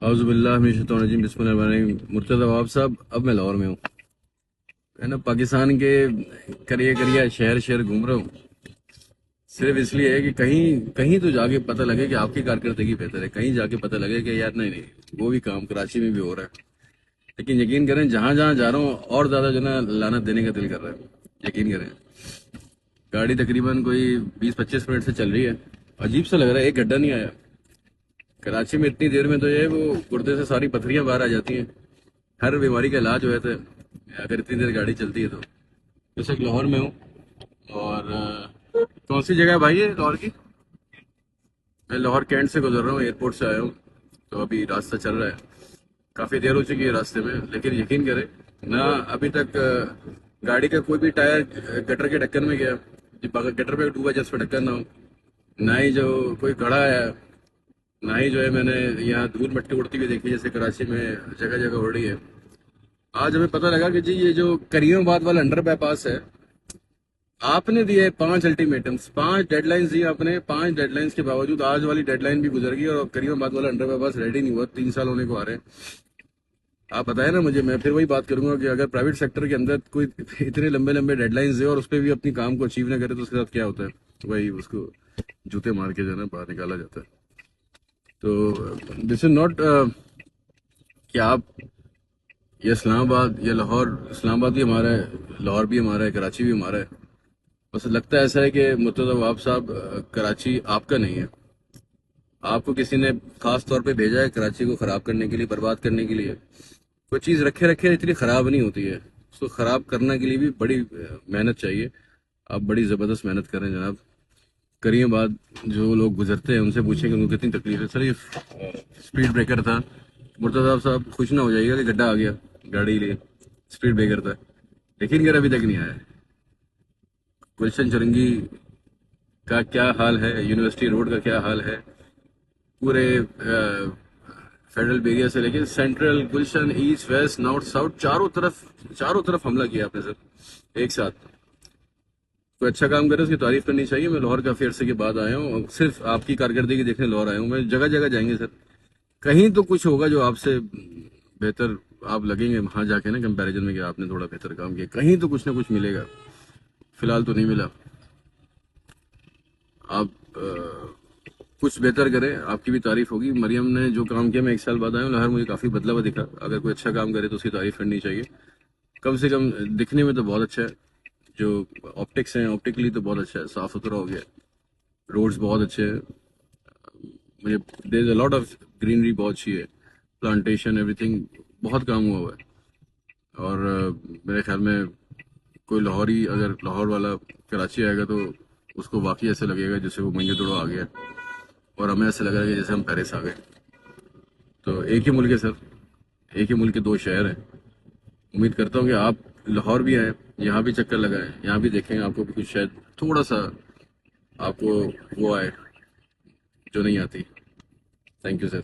اعوذ باللہ من الشیطان الرجیم، بسم اللہ الرحمن الرحیم۔ مرتضی عواب صاحب، اب میں لاہور میں ہوں، ہے نا، پاکستان کے کریے کریے شہر شہر گھوم رہا ہوں، صرف اس لیے ہے کہ کہیں کہیں تو جا کے پتہ لگے کہ آپ کی کارکردگی بہتر ہے، کہیں جا کے پتہ لگے کہ یار نہیں نہیں وہ بھی کام کراچی میں بھی ہو رہا ہے۔ لیکن یقین کریں، جہاں جہاں جا رہا ہوں اور زیادہ جو ہے نا لعنت دینے کا دل کر رہا ہے، یقین کریں۔ گاڑی تقریباً کوئی 20-25 منٹ سے چل رہی ہے، عجیب سا لگ رہا ہے ایک گڈھا نہیں آیا۔ کراچی میں اتنی دیر میں تو یہ وہ گردے سے ساری پتھریاں باہر آ جاتی ہیں، ہر بیماری کا علاج ہوئے تھے اگر اتنی دیر گاڑی چلتی ہے تو۔ جیسے کہ لاہور میں ہوں، اور کون سی جگہ ہے بھائی یہ لاہور کی؟ میں لاہور کینٹ سے گزر رہا ہوں، ایئرپورٹ سے آیا ہوں، تو ابھی راستہ چل رہا ہے، کافی دیر ہو چکی ہے راستے میں، لیکن یقین کریں نہ ابھی تک گاڑی کا کوئی بھی ٹائر گٹر کے ڈھکن میں گیا، گٹر پہ ڈوبا جس پہ ڈھکن نہ ہو، نہ ہی جو کوئی گڑھا ہے، نہ ہی جو ہے میں نے یہاں دھول مٹی اڑتی ہوئی دیکھی جیسے کراچی میں جگہ جگہ اڑ رہی ہے۔ آج ہمیں پتہ لگا کہ جی یہ جو کریم آباد والا انڈر بائی پاس ہے، آپ نے دیے 5 الٹیمیٹمس، 5 ڈیڈ لائنس دی آپ نے، 5 ڈیڈ لائنس کے باوجود آج والی ڈیڈ لائن بھی گزر گئی اور کریم آباد والا انڈر بائی پاس ریڈی نہیں ہوا، 3 سال ہونے کو آ رہے ہیں۔ آپ بتائیں نا مجھے، میں پھر وہی بات کروں گا کہ اگر پرائیویٹ سیکٹر کے اندر کوئی اتنے لمبے لمبے ڈیڈ لائنس دے اور اس پہ بھی اپنی کام کو اچیو نہ کرے تو اس کے ساتھ کیا ہوتا ہے؟ وہی اس کو جوتے مار کے جو ہے نا باہر نکالا جاتا ہے۔ تو دس از ناٹ کہ آپ، یہ اسلام آباد یا لاہور، اسلام آباد بھی ہمارا ہے، لاہور بھی ہمارا ہے، کراچی بھی ہمارا ہے، بس لگتا ہے ایسا ہے کہ مرتضی وہاب صاحب کراچی آپ کا نہیں ہے، آپ کو کسی نے خاص طور پہ بھیجا ہے کراچی کو خراب کرنے کے لیے، برباد کرنے کے لیے۔ کوئی چیز رکھے رکھے اتنی خراب نہیں ہوتی ہے، اس کو خراب کرنے کے لیے بھی بڑی محنت چاہیے۔ آپ بڑی زبردست محنت کر رہے ہیں جناب۔ کریم آباد جو لوگ گزرتے ہیں ان سے پوچھیں کہ ان کو کتنی تکلیف ہے۔ سر یہ اسپیڈ بریکر تھا، مرتضی صاحب خوش نہ ہو جائے گا کہ گڈھا آ گیا گاڑی لیے، اسپیڈ بریکر تھا، لیکن اگر ابھی تک نہیں آیا ہے۔ گلشن چرنگی کا کیا حال ہے، یونیورسٹی روڈ کا کیا حال ہے، پورے فیڈرل بیریا سے لے کے سینٹرل، گلشن، ایسٹ ویسٹ نارتھ ساؤتھ، چاروں طرف حملہ کیا آپ نے سر ایک ساتھ۔ کوئی اچھا کام کرے اس کی تعریف کرنی چاہیے۔ میں لاہور کافی عرصے کے بعد آیا ہوں اور صرف آپ کی کارکردگی دیکھنے لاہور آیا ہوں، میں جگہ جگہ جائیں گے سر، کہیں تو کچھ ہوگا جو آپ سے بہتر آپ لگیں گے وہاں جا کے نا، کمپیریزن میں کہ آپ نے تھوڑا بہتر کام کیا، کہیں تو کچھ نہ کچھ ملے گا، فی الحال تو نہیں ملا۔ آپ کچھ بہتر کریں، آپ کی بھی تعریف ہوگی۔ مریم نے جو کام کیا، میں 1 سال بعد آیا ہوں لاہور، مجھے کافی بدلا ہوا دکھا۔ اگر کوئی اچھا کام کرے تو اس کی تعریف کرنی چاہیے، کم سے کم دکھنے میں تو بہت اچھا ہے، جو آپٹکس ہیں آپٹیکلی تو بہت اچھا ہے، صاف ستھرا ہو گیا ہے، روڈز بہت اچھے ہیں، مجھے دیر از اے لاٹ آف گرینری بہت اچھی ہے، پلانٹیشن ایوری تھنگ، بہت کام ہوا ہوا ہے۔ اور میرے خیال میں کوئی لاہوری اگر لاہور والا کراچی آئے گا تو اس کو واقعی ایسے لگے گا جیسے وہ منجے توڑو آ گیا، اور ہمیں ایسے لگ رہا ہے کہ جیسے ہم پیرس آ گئے۔ تو ایک ہی ملک ہے سر، ایک ہی ملک کے 2 شہر ہیں۔ امید کرتا ہوں کہ آپ لاہور بھی آئیں، یہاں بھی چکر لگائیں، یہاں بھی دیکھیں، آپ کو بھی کچھ شاید تھوڑا سا آپ کو وہ آئے جو نہیں آتی۔ Thank you sir.